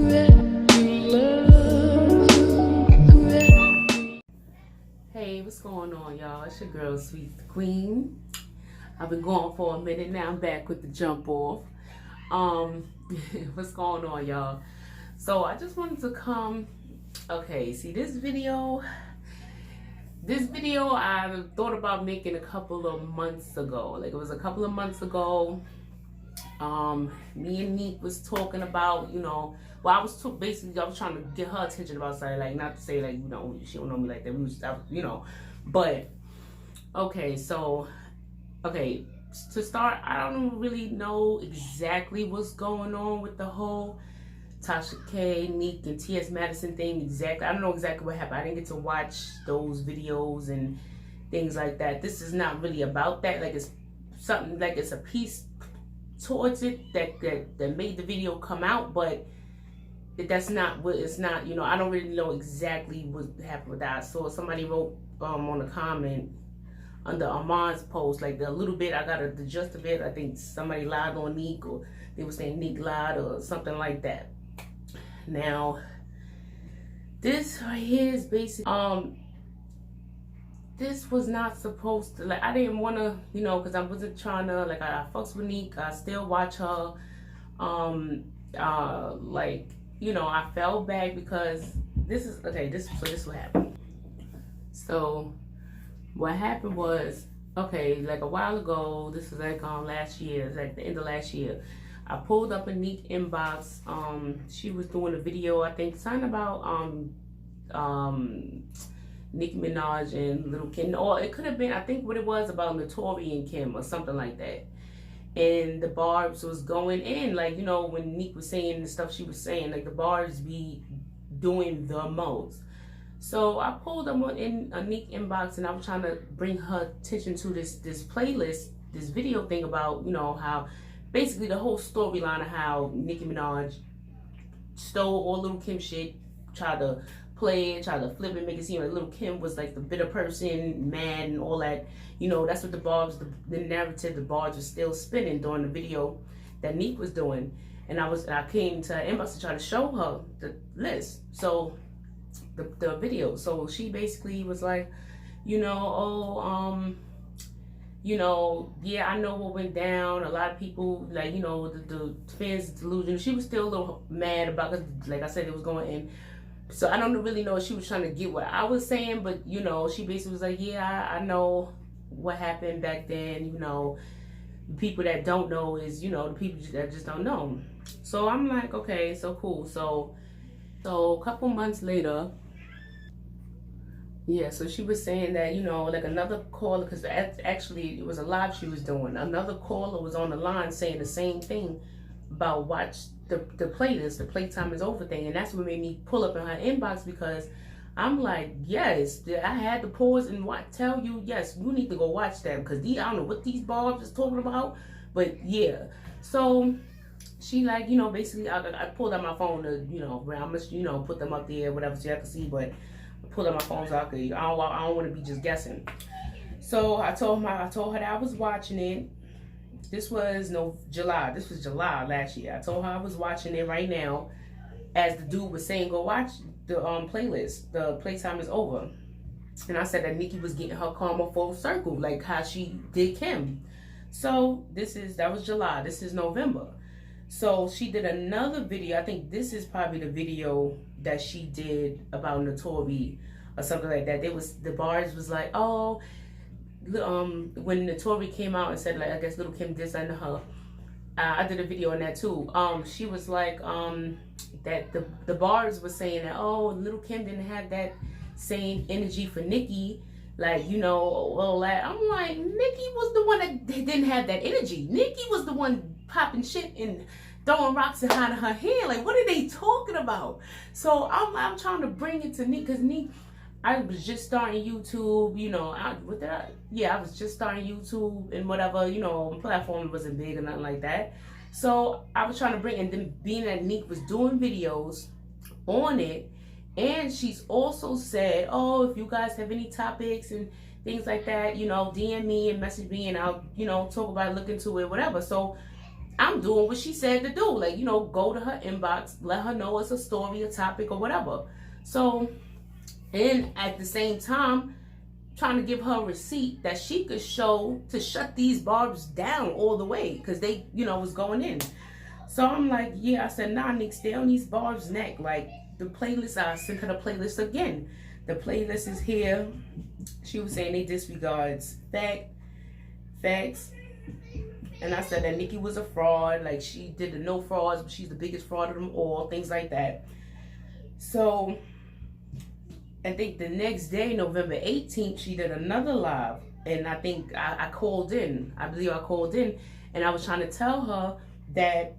Hey, what's going on, y'all? It's your girl, Sweet Queen. I've been gone for a minute now. I'm back with the jump off. What's going on, y'all? So I just wanted to come. Okay, see this video. This video I thought about making a couple of months ago. Like it was a couple of months ago. Me and Nique was talking about, well, I was trying to get her attention about something, like not to say like, she don't know me like that. We was, but okay, so okay, to start, I don't really know exactly what's going on with the whole Tasha K, Nique, and T.S. Madison thing exactly. I don't know exactly what happened. I didn't get to watch those videos and things like that. This is not really about that. Like it's something, like it's a piece towards it that made the video come out, but that's not what it's not. I don't really know exactly what happened with that. So somebody wrote on a comment under Armand's post, like a little bit, I got the gist of it. I think somebody lied on Nique, or they were saying Nique lied or something like that. Now, this right here is basically, this was not supposed to, like, I didn't want to, because I wasn't trying to, like, I fucks with Nique, I still watch her, like, I felt bad because this is, okay, this is what happened. So, what happened was, okay, like a while ago, this was like last year, like the end of last year, I pulled up a Nique inbox. She was doing a video, I think, something about Nicki Minaj and Little Kim, or it could have been, I think what it was about Notori and Kim or something like that. And the barbs was going in, like, when Nique was saying the stuff she was saying, like the barbs be doing the most. So I pulled them in a Nique inbox, and I was trying to bring her attention to this playlist, this video thing about, how basically the whole storyline of how Nicki Minaj stole all Little Kim shit, tried to play it, tried to flip it, make it seem like Little Kim was like the bitter person, mad and all that. That's what the barbs, the narrative, the barbs was still spinning during the video that Nique was doing. And I came to her inbox to try to show her the list. So the video. So she basically was like, yeah, I know what went down. A lot of people, like, the fans delusion. She was still a little mad about it. Like I said, it was going in. So I don't really know if she was trying to get what I was saying, but, she basically was like, yeah, I know what happened back then. People that don't know is, the people that just don't know. So I'm like, okay, so cool. So a couple months later, yeah, so she was saying that, like another caller, because actually it was a live she was doing. Another caller was on the line saying the same thing about watch the playlist, the playtime is over thing. And that's what made me pull up in her inbox, because I'm like, yes, I had to pause and tell you, yes, you need to go watch that, because I don't know what these barbs is talking about, but yeah. So she like, basically I pulled out my phone to, how much, put them up there, whatever, so y'all can see, but pull out my phone so I don't want to be just guessing. So I told her that I was watching it. This was July. This was July last year. I told her I was watching it right now, as the dude was saying, go watch the playlist. The playtime is over. And I said that Nique was getting her karma full circle, like how she did Kim. So that was July. This is November. So she did another video. I think this is probably the video that she did about Notori or something like that. The bars was like, oh, when Notori came out and said, like, I guess Little Kim did something to her. I did a video on that too. She was like, that the bars was saying that, oh, Little Kim didn't have that same energy for Nique. Like, all that. I'm like, Nique was the one that didn't have that energy. Nique was the one popping shit and throwing rocks behind her head. Like, what are they talking about? So I'm trying to bring it to Nique, because Nique, I was just starting YouTube, I was just starting YouTube and whatever, platform wasn't big or nothing like that. So I was trying to bring, and then being that Nique was doing videos on it, and she's also said, oh, if you guys have any topics and things like that, DM me and message me, and I'll, talk about it, look into it, whatever. So I'm doing what she said to do. Like, you know, go to her inbox, let her know it's a story, a topic, or whatever. So, and at the same time, trying to give her a receipt that she could show to shut these barbs down all the way, because they, you know, was going in. So I'm like, yeah, I said, nah, Nick, stay on these barbs' neck. Like, the playlist, I sent her the playlist again. The playlist is here. She was saying they disregards facts. And I said that Nique was a fraud. Like, she did the no frauds, but she's the biggest fraud of them all. Things like that. So, I think the next day, November 18th, she did another live. And I think I called in. I believe I called in. And I was trying to tell her that,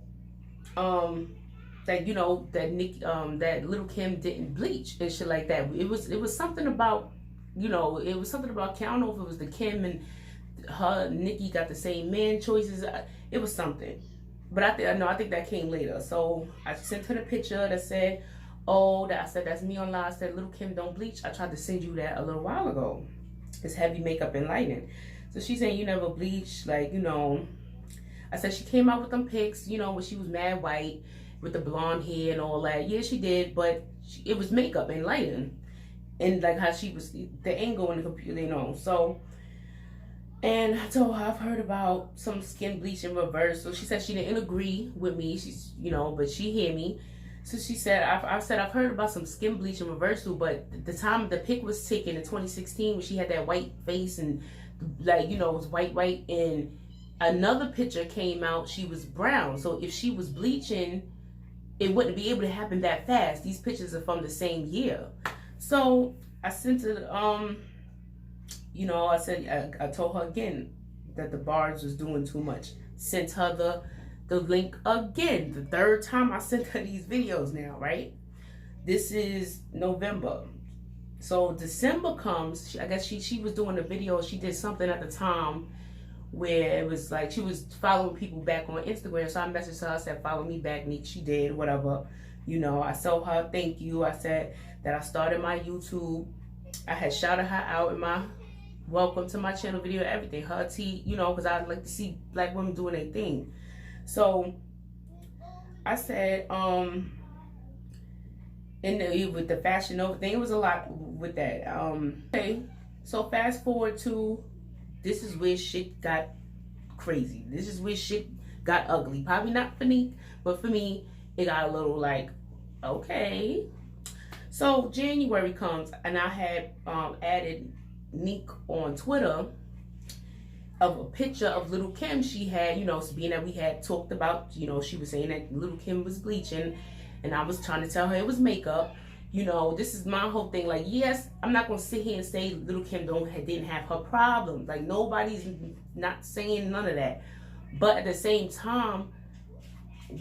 you know, that that Little Kim didn't bleach and shit like that. It was something about, you know, it was something about, I don't know if it was the Kim and her, Nique got the same man choices. It was something, but I think that came later. So I sent her the picture that said, oh, I said that's me on live. I said Little Kim don't bleach. I tried to send you that a little while ago. It's heavy makeup and lighting. So she's saying you never bleach, like, you know. I said she came out with them pics, you know, when she was mad white with the blonde hair and all that. Yeah, she did, but it was makeup and lighting, and like how she was, the angle in the computer, you know. So. And I told her I've heard about some skin bleach in reverse. So she said she didn't agree with me. She's, you know, but she hear me. So she said, I've heard about some skin bleach in reversal, but the time the pic was taken in 2016 when she had that white face and, like, you know, it was white, and another picture came out, she was brown. So if she was bleaching, it wouldn't be able to happen that fast. These pictures are from the same year. So I sent it, you know, I said, I told her again that the bars was doing too much. Sent her the link again. The third time I sent her these videos now, right? This is November. So December comes, I guess she was doing a video. She did something at the time where it was like she was following people back on Instagram. So I messaged her, I said, follow me back, Nique. She did, whatever. You know, I told her, thank you. I said that I started my YouTube. I had shouted her out in my welcome to my channel video, everything, her tea, you know, because I like to see black women doing their thing. So I said, and with the Fashion Nova thing, it was a lot with that. Okay, so fast forward to, this is where shit got crazy. This is where shit got ugly. Probably not for Nique, but for me, it got a little like, okay. So January comes, and I had added Nique on Twitter of a picture of Little Kim. She had, you know, being that we had talked about, you know, she was saying that Little Kim was bleaching, and I was trying to tell her it was makeup. You know, this is my whole thing. Like, yes, I'm not gonna sit here and say Little Kim didn't have her problems. Like, nobody's not saying none of that. But at the same time,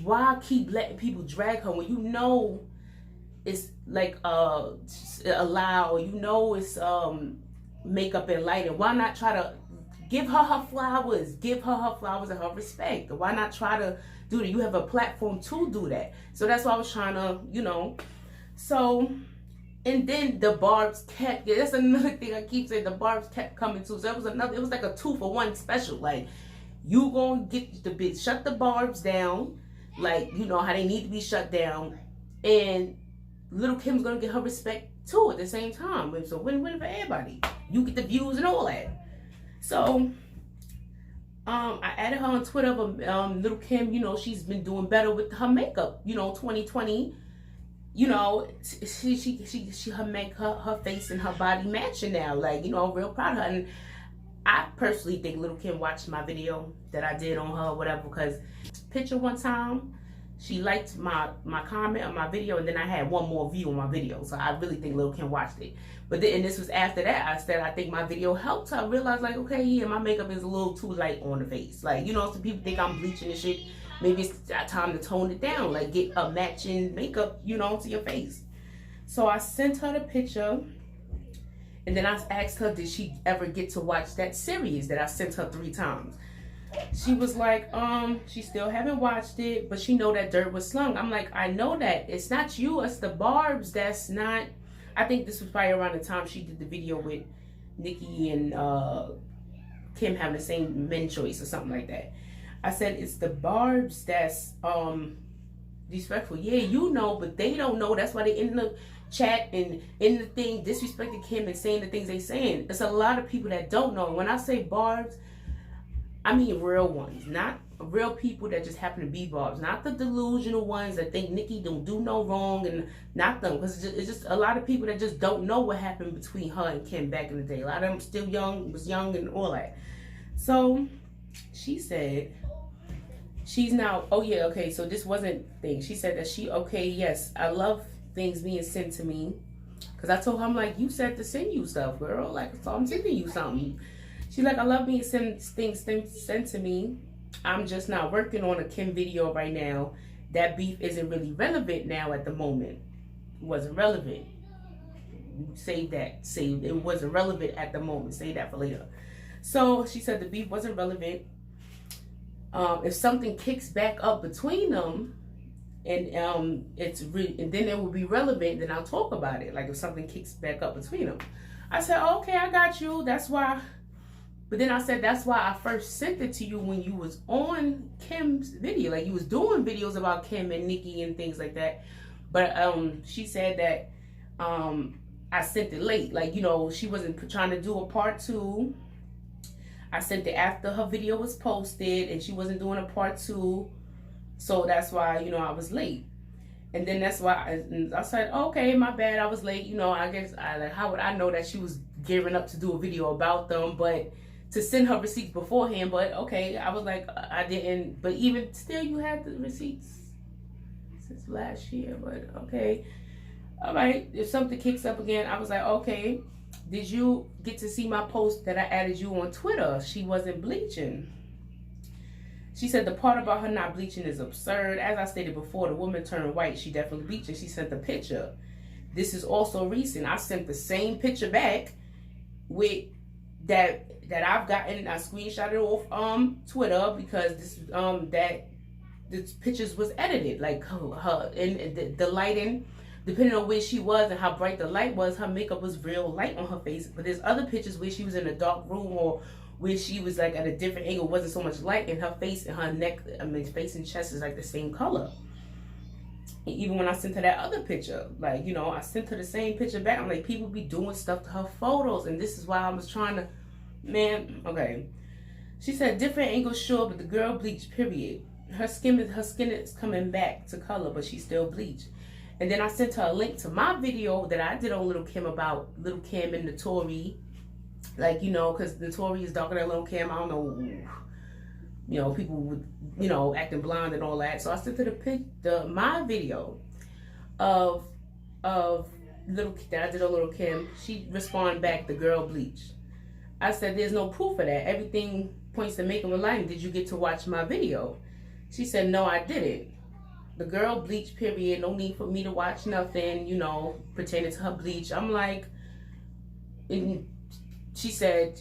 why keep letting people drag her when you know it's like allowed, you know it's makeup and lighting? Why not try to give her her flowers? Give her her flowers and her respect. Why not try to do that? You have a platform to do that. So that's why I was trying to, you know. So, and then the barbs kept, that's another thing I keep saying, the barbs kept coming too. So it was like a 2-for-1 special. Like, you gonna get the bitch, shut the barbs down, like, you know how they need to be shut down, and Little Kim's gonna get her respect too at the same time. So win-win for everybody. You get the views and all that. So I added her on Twitter, but Little Kim, you know, she's been doing better with her makeup. You know, 2020, you know, she her face and her body matching now. Like, you know, I'm real proud of her. And I personally think Little Kim watched my video that I did on her, whatever, because picture one time, she liked my comment on my video, and then I had one more view on my video. So I really think Little Kim watched it. But then, and this was after that, I said I think my video helped her realize, like, okay, yeah, my makeup is a little too light on the face. Like, you know, some people think I'm bleaching and shit. Maybe it's time to tone it down, like get a matching makeup, you know, to your face. So I sent her the picture, and then I asked her, did she ever get to watch that series that I sent her 3 times? She was like, she still haven't watched it, but she know that dirt was slung. I'm like, I know that. It's not you, it's the barbs that's not. I think this was probably around the time she did the video with Nique and Kim having the same men choice or something like that. I said, it's the Barbs that's disrespectful. Yeah, you know, but they don't know. That's why they in the chat and in the thing disrespecting Kim and saying the things they saying. It's a lot of people that don't know. When I say Barbs, I mean real ones, not real people that just happen to be Barbs, not the delusional ones that think Nique don't do no wrong, and not them, because it's just a lot of people that just don't know what happened between her and Kim back in the day. A lot of them still young, was young and all that. So she said she's now, oh yeah, okay, so this wasn't thing. She said that she, okay, yes, I love things being sent to me, because I told her, I'm like, you said to send you stuff, girl, like, so I'm sending you something. She's like, I love being things sent to me. I'm just not working on a Kim video right now. That beef isn't really relevant now at the moment. It wasn't relevant. Say that. Say it wasn't relevant at the moment. Say that for later. So she said the beef wasn't relevant. If something kicks back up between them, and and then it will be relevant, then I'll talk about it. Like if something kicks back up between them. I said, okay, I got you. That's why. But then I said, that's why I first sent it to you when you was on Kim's video. Like you was doing videos about Kim and Nique and things like that. But she said that I sent it late. Like, you know, she wasn't trying to do a part 2. I sent it after her video was posted and she wasn't doing a part 2. So that's why, you know, I was late. And then that's why I said, okay, my bad, I was late. You know, I guess, how would I know that she was gearing up to do a video about them? But to send her receipts beforehand, but okay, I was like, I didn't, but even still, you had the receipts since last year, but okay. All right, if something kicks up again, I was like, okay, did you get to see my post that I added you on Twitter? She wasn't bleaching. She said the part about her not bleaching is absurd. As I stated before, the woman turned white. She definitely bleached and she sent the picture. This is also recent. I sent the same picture back with that I've gotten. I screenshot it off Twitter because this pictures was edited. Like her and the lighting, depending on where she was and how bright the light was, her makeup was real light on her face. But there's other pictures where she was in a dark room or where she was like at a different angle, wasn't so much light, and her face and her neck, I mean face and chest is like the same color. And even when I sent her that other picture, like, you know, I sent her the same picture back. I'm like, people be doing stuff to her photos, and this is why I was trying to, man, okay. She said different angles, sure, but the girl bleached, period. Her skin is coming back to color, but she still bleached. And then I sent her a link to my video that I did on Little Kim about Little Kim and Notori. Like, you know, because Notori is darker than Little Kim. I don't know, you know, people would, you know, acting blonde and all that. So I sent her my video of Little that I did on Little Kim. She responded back, the girl bleached. I said, there's no proof of that. Everything points to making a line. Did you get to watch my video? She said, no, I didn't. The girl bleached, period. No need for me to watch nothing, you know, pertaining to her bleach. I'm like, and she said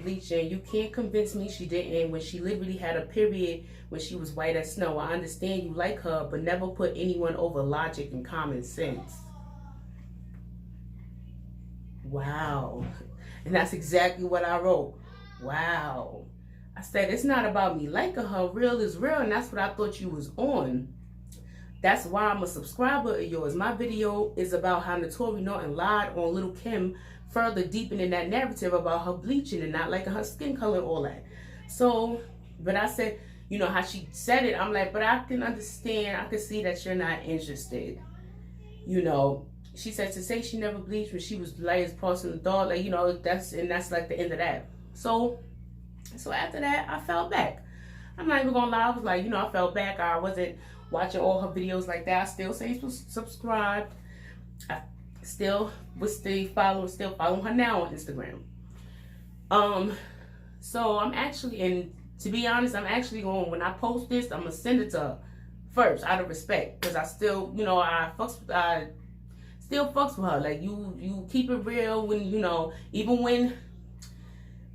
bleaching. You can't convince me she didn't when she literally had a period when she was white as snow. I understand you like her, but never put anyone over logic and common sense. Wow. And that's exactly what I wrote. Wow. I said, it's not about me liking her. Real is real, and that's what I thought you was on. That's why I'm a subscriber of yours. My video is about how Notori Norton lied on Little Kim, further deepening that narrative about her bleaching and not liking her skin color and all that. So, but I said, you know, how she said it, I'm like, but I can understand, I can see that you're not interested. You know, she said to say she never bleached when she was light as porcelain doll, like, you know, that's like the end of that. So after that, I fell back. I'm not even gonna lie, I was like, you know, I fell back. I wasn't watching all her videos like that. I still say subscribed. I still following her now on Instagram. So I'm actually, and to be honest, I'm actually going, when I post this, I'm gonna send it to her first out of respect, because I still, you know, I still fucks with her. Like, you keep it real when, you know, even when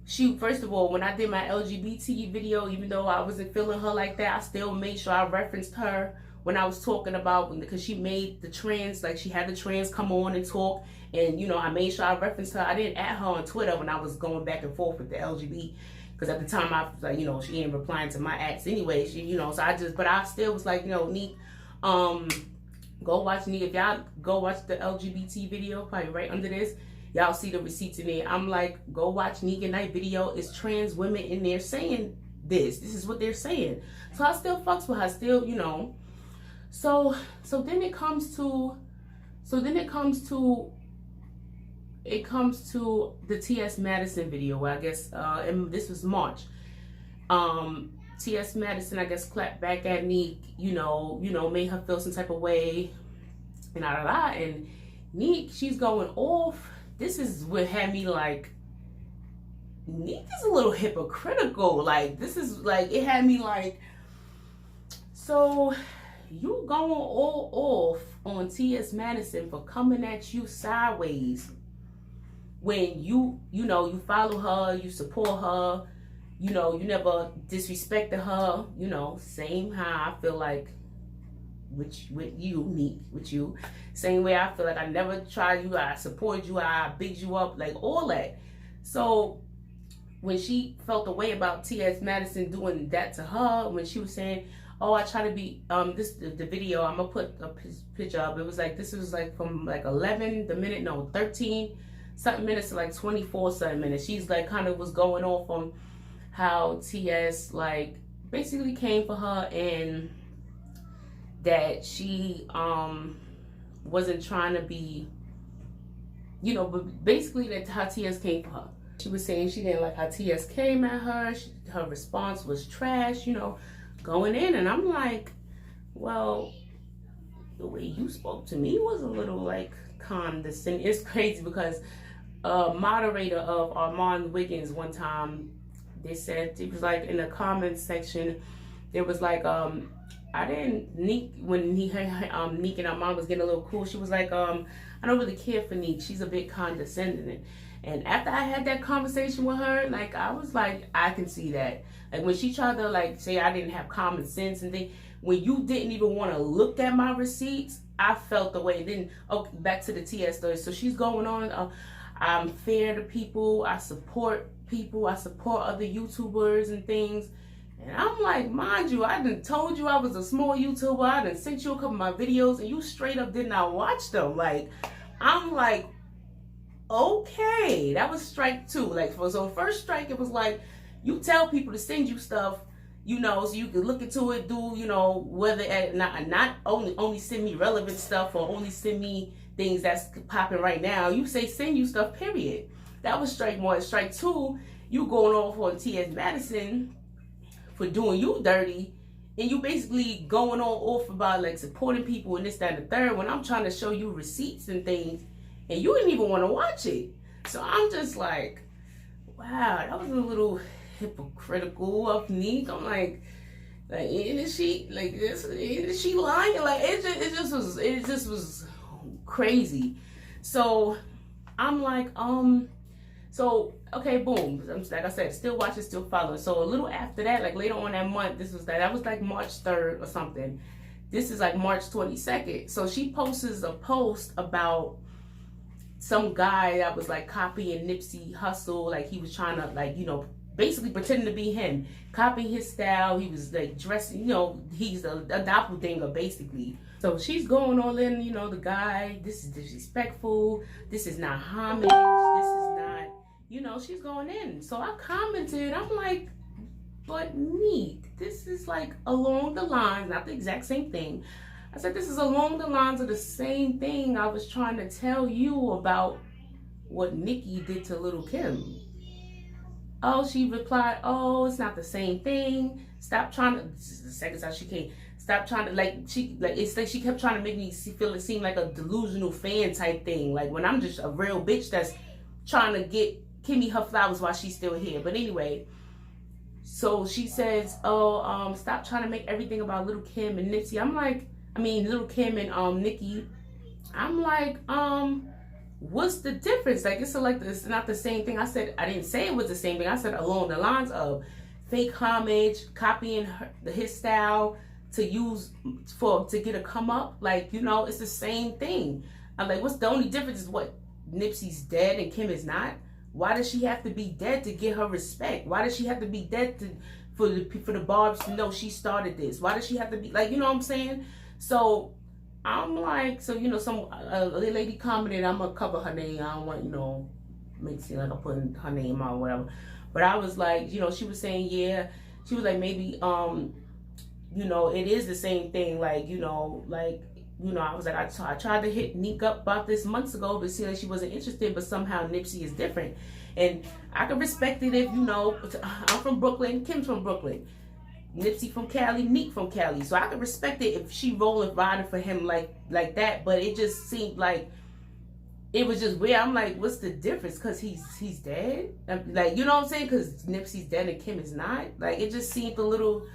she, first of all, when I did my LGBT video, even though I wasn't feeling her like that, I still made sure I referenced her when I was talking about, because she made the trans, like she had the trans come on and talk, and, you know, I made sure I referenced her. I didn't add her on Twitter when I was going back and forth with the LGBT Because at the time I was like, you know, she ain't replying to my acts anyway. She, you know, so but I still was like, you know, Nique, go watch Nique. If y'all go watch the LGBT video, probably right under this, y'all see the receipts in there. I'm like, go watch Nique and Nite video. It's trans women in there saying this. This is what they're saying. So I still fucks with her, still, you know. So then it comes to the T.S. Madison video, where I guess and this was March. T.S. Madison, I guess, clapped back at Nique, you know, made her feel some type of way, and and Nique, she's going off. This is what had me like, Nique is a little hypocritical. Like, this is like, it had me like, so you going all off on T.S. Madison for coming at you sideways when you know, you follow her, you support her, you know, you never disrespected her, you know, same how I feel like with you, Nique, with you. Same way I feel like I never tried you, I supported you, I bigged you up, like all that. So when she felt the way about T.S. Madison doing that to her, when she was saying, oh, I try to be, the video, I'm gonna put a picture up. It was like, this was like from like 13 something minutes to like 24 something minutes. She's like kind of was going off on how T.S. like basically came for her, and that she wasn't trying to be, you know, but basically that how T.S. came for her. She was saying she didn't like how T.S. came at her. Her response was trash, you know, going in. And I'm like, well, the way you spoke to me was a little like condescending. It's crazy because a moderator of Armand Wiggins one time, they said, it was like in the comments section, there was like, Nique, when Nique and Armand was getting a little cool, she was like, I don't really care for Nique. She's a bit condescending. And after I had that conversation with her, like, I was like, I can see that. Like, when she tried to, like, say I didn't have common sense and things, when you didn't even want to look at my receipts, I felt the way. Then, okay, back to the TS story. So she's going on, I'm fair to people, I support people, I support other YouTubers and things. And I'm like, mind you, I done told you I was a small YouTuber, I done sent you a couple of my videos, and you straight up did not watch them. Like, I'm like, okay, that was strike 2. Like, so first strike, it was like, you tell people to send you stuff, you know, so you can look into it, do, you know, whether not only send me relevant stuff or only send me things that's popping right now. You say send you stuff, period. That was strike 1. Strike 2, you going off on T.S. Madison for doing you dirty, and you basically going on off about like supporting people and this, that, and the third, when I'm trying to show you receipts and things, and you didn't even want to watch it. So I'm just like, wow, that was a little hypocritical of Nique. I'm like, is she lying? Like, it just was crazy. So I'm like, so okay, boom. Like I said, still watching, still following. So a little after that, like later on that month, that was like March 3rd or something. This is like March 22nd. So she posts a post about some guy that was like copying Nipsey Hussle. Like, he was trying to, like, you know, basically pretending to be him, copying his style. He was like dressing, you know, he's a doppelganger basically. So she's going all in, you know, the guy, this is disrespectful, this is not homage, this is not, you know, she's going in. So I commented, I'm like, but Nique, this is like along the lines, not the exact same thing. I said, this is along the lines of the same thing I was trying to tell you about what Nique did to Little Kim. Oh, she replied, oh, it's not the same thing. Stop trying to, this is the second time she came. Stop trying to, it's like she kept trying to make me feel it seemed like a delusional fan type thing. Like, when I'm just a real bitch that's trying to get Kimmy her flowers while she's still here. But anyway, so she says, oh, stop trying to make everything about Little Kim and Nipsey. I'm like, Little Kim and Nique. I'm like, what's the difference? Like, it's not the same thing. I said, I didn't say it was the same thing. I said along the lines of fake homage, copying his style to use to get a come up. Like, you know, it's the same thing. I'm like, what's the only difference is what Nipsey's dead and Kim is not? Why does she have to be dead to get her respect? Why does she have to be dead for the Barbs to know she started this? Why does she have to be like, you know what I'm saying? So I'm like, so you know, some a lady commented, I'm gonna cover her name. I don't want, you know, make it seem like I'm putting her name out or whatever. But I was like, you know, she was saying, yeah, she was like, maybe you know, it is the same thing, like, you know, I was like, I tried to hit Nique up about this months ago, but it seemed like she wasn't interested, but somehow Nipsey is different. And I can respect it if, you know, I'm from Brooklyn, Kim's from Brooklyn, Nipsey from Cali, Nique from Cali. So I can respect it if she riding for him like that, but it just seemed like, it was just weird. I'm like, what's the difference? Because he's dead? Like, you know what I'm saying? Because Nipsey's dead and Kim is not? Like, it just seemed a little,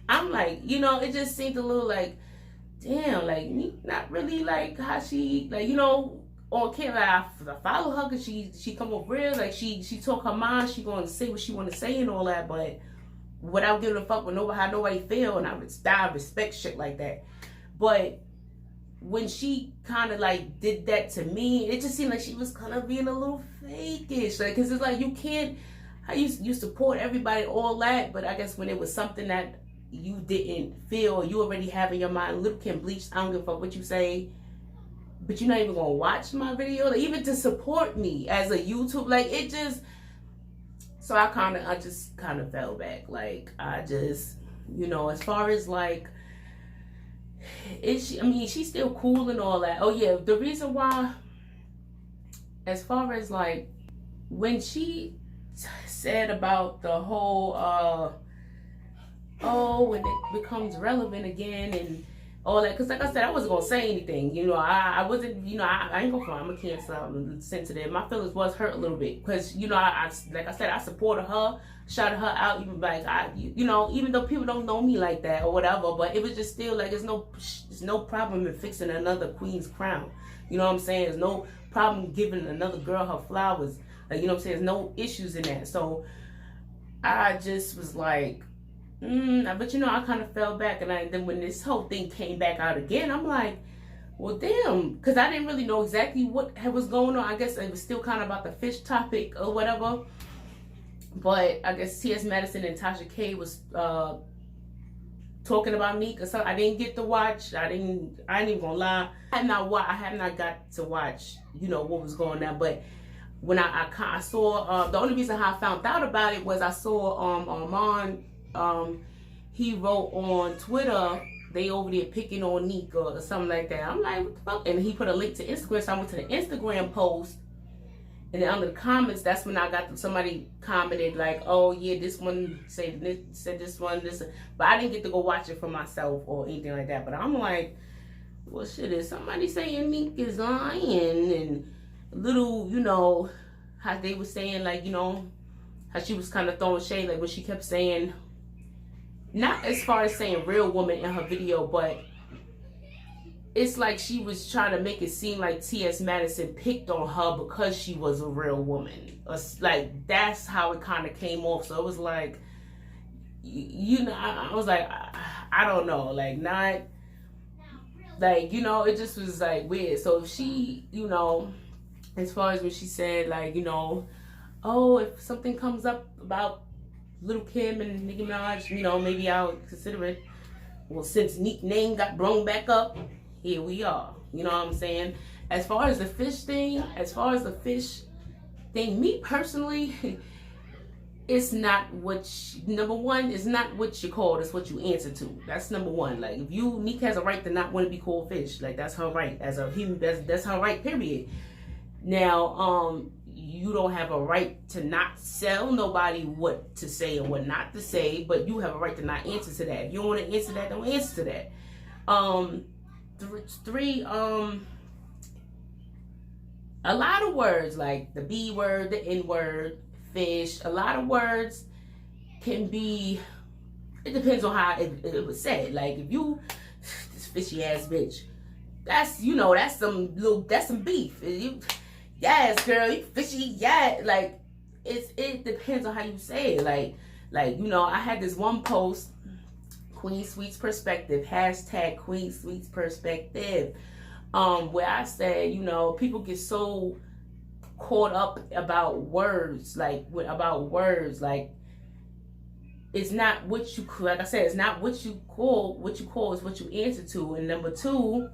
I'm like, you know, it just seemed a little like, damn, like, not really like how she, like, you know, on camera, I follow her because she come up real, like, she talk her mind, she going to say what she want to say and all that, but without giving a fuck with nobody, how nobody feel, and I respect shit like that. But when she kind of like did that to me, it just seemed like she was kind of being a little fakeish, like, because it's like, you can't, you support everybody, all that, but I guess when it was something that you didn't feel, you already have in your mind, Little Kim bleached, I don't give a fuck what you say, but you're not even gonna watch my video, like, even to support me as a YouTube, like, it just, so I just kind of fell back, like, I just, you know, as far as like, I mean, she's still cool and all that. Oh yeah, the reason why, as far as like, when she said about the whole, oh, when it becomes relevant again and all that, because like I said, I wasn't gonna say anything, you know, I wasn't, you know, I ain't gonna front, I'm a Cancer, I'm sensitive, my feelings was hurt a little bit, because, you know, I like I said, I supported her, shouted her out, even like, you know, even though people don't know me like that or whatever, but it was just still like, there's no problem in fixing another queen's crown, you know what I'm saying, there's no problem giving another girl her flowers, like, you know what I'm saying, there's no issues in that, so I just was like, but you know, I kind of fell back, and then when this whole thing came back out again, I'm like, well, damn, because I didn't really know exactly what was going on. I guess it was still kind of about the fish topic or whatever, but I guess T.S. Madison and Tasha K was talking about Nique or something. I didn't get to watch. I ain't even gonna lie. I have not got to watch, you know, what was going on, but when I saw, the only reason how I found out about it was I saw Armand, he wrote on Twitter, they over there picking on Nique or something like that. I'm like, what the fuck? And he put a link to Instagram, so I went to the Instagram post, and then under the comments, that's when I got somebody commented like, oh yeah, this one said this one, but I didn't get to go watch it for myself or anything like that. But I'm like, well, shit, is somebody saying Nique is lying? And little, you know, how they were saying, like, you know, how she was kind of throwing shade, like when she kept saying, not as far as saying real woman in her video, but it's like she was trying to make it seem like T.S. Madison picked on her because she was a real woman. Like, that's how it kind of came off. So it was like, you know, I was like, I don't know, like, not, like, you know, it just was like weird. So she, you know, as far as when she said, like, you know, oh, if something comes up about Little Kim and Nicki Minaj, you know, maybe I'll consider it. Well, since Nique name got blown back up, here we are. You know what I'm saying? As far as the fish thing, me personally, it's not what number one, it's not what you're called, it's what you answer to. That's number one. Like, if Nique has a right to not want to be called fish, like, that's her right as a human. That's her right, period. Now, you don't have a right to not tell nobody what to say or what not to say, but you have a right to not answer to that. If you don't want to answer that, don't answer to that. Three, a lot of words, like the B word, the N word, fish, a lot of words can be, it depends on how it was said. Like, if you, this fishy ass bitch, that's, you know, that's some beef. Yes, girl, you fishy, yeah. Like, it depends on how you say it. Like, you know, I had this one post, Queen Sweets Perspective, hashtag Queen Sweets Perspective, where I said, you know, people get so caught up about words, like it's not what you, like I said, it's not what you call is what you answer to. And number two,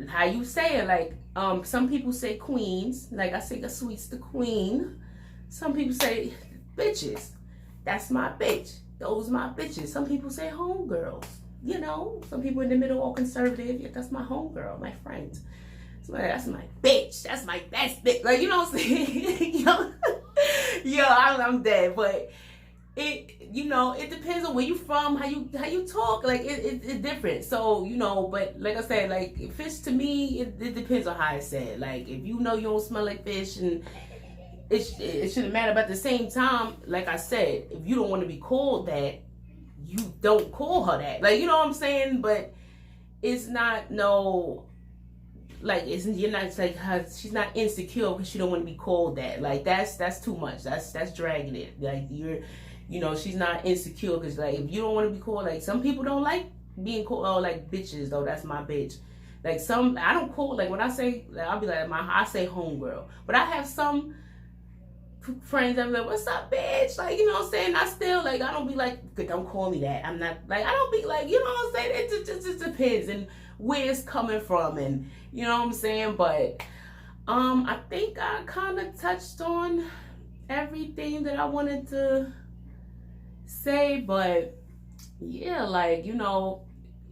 how you say it. Like some people say queens, like I say the sweet's the queen. Some people say bitches, that's my bitch, those my bitches. Some people say homegirls, you know. Some people in the middle are conservative, yeah, that's my homegirl, my friends. So that's my bitch, that's my best bitch, like, you know what I'm saying? yo, I'm dead. But it, you know, it depends on where you from, how you talk, like it's different. So, you know, but like I said, like fish to me, it depends on how it's said. Like if you know you don't smell like fish, and it shouldn't matter. But at the same time, like I said, if you don't want to be called that, you don't call her that. Like, you know what I'm saying? But it's not you're not like her, she's not insecure because she don't want to be called that. Like that's too much. That's dragging it. Like you know, she's not insecure because like if you don't want to be called, like some people don't like being called like bitches though. That's my bitch. Like I don't call, like when I say, like, I'll be like I say homegirl, but I have some friends that be like, what's up, bitch? Like, you know what I'm saying? I still, like, I don't be like, don't call me that. I'm not, like, I don't be like, you know what I'm saying? It just depends and where it's coming from, and you know what I'm saying? But I think I kind of touched on everything that I wanted to say. But yeah, like, you know,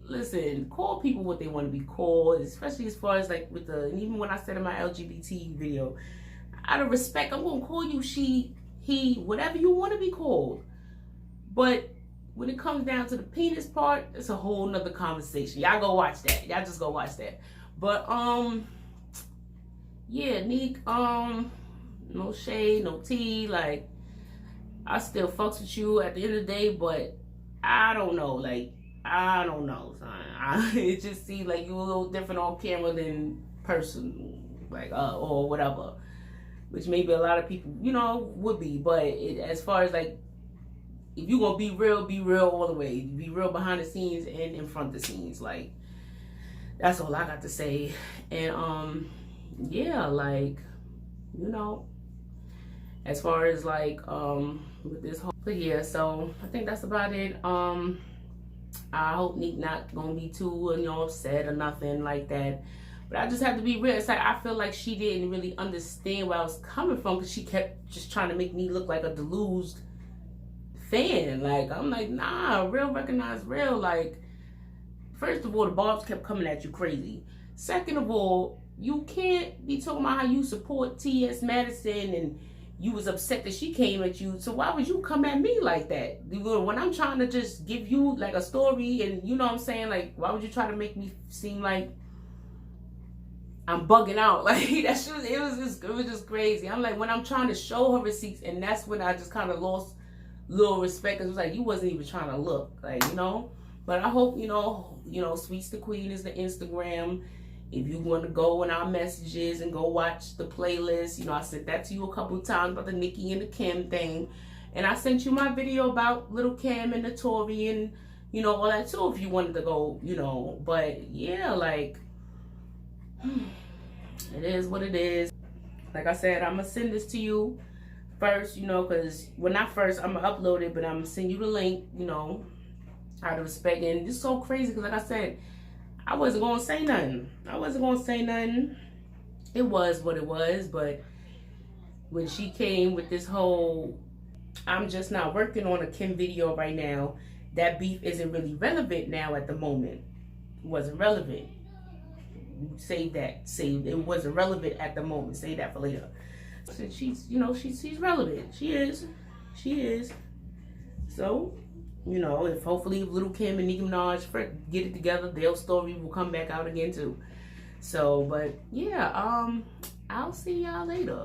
listen, call people what they want to be called, especially as far as like with and even when I said in my LGBT video, out of respect, I'm gonna call you she, he, whatever you want to be called. But when it comes down to the penis part, it's a whole nother conversation. Y'all go watch that. Y'all just go watch that. But yeah, Nique, no shade, no tea. Like, I still fucks with you at the end of the day, but I don't know. Like, I don't know, son. It just seems like you a little different on camera than person, like or whatever. Which maybe a lot of people, you know, would be. But as far as like, if you gonna be real all the way. Be real behind the scenes and in front of the scenes. Like, that's all I got to say. And yeah, like, you know, as far as like with this whole, but yeah, so I think that's about it. I hope Nique not gonna be too, you know, upset or nothing like that. But I just have to be real. It's like I feel like she didn't really understand where I was coming from, because she kept just trying to make me look like a deluged fan. Like, I'm like, nah, real recognize real. Like, first of all, the barbs kept coming at you crazy. Second of all, you can't be talking about how you support T.S. Madison and you was upset that she came at you. So why would you come at me like that? When I'm trying to just give you like a story, and you know what I'm saying? Like, why would you try to make me seem like I'm bugging out? Like, that shit, it was just crazy. I'm like, when I'm trying to show her receipts, and that's when I just kind of lost little respect, because it was like, you wasn't even trying to look, like, you know. But I hope, you know, Sweets the Queen is the Instagram. If you want to go in our messages and go watch the playlist, you know, I sent that to you a couple of times about the Nique and the Kim thing, and I sent you my video about Little Kim and the Tory and, you know, all that too, if you wanted to go, you know. But yeah, like, it is what it is. Like I said, I'm gonna send this to you first, you know, because when I first, I'm gonna upload it, but I'm gonna send you the link, you know, out of respect. And it's so crazy because, like I said, I wasn't gonna say nothing. It was what it was. But when she came with this whole, I'm just not working on a Kim video right now, that beef isn't really relevant now at the moment. It wasn't relevant. Save that. Save it wasn't relevant at the moment. Save that for later. So she's, you know, she's relevant. She is. So, you know, if hopefully Little Kim and Nicki Minaj get it together, their story will come back out again too. So, but yeah, I'll see y'all later.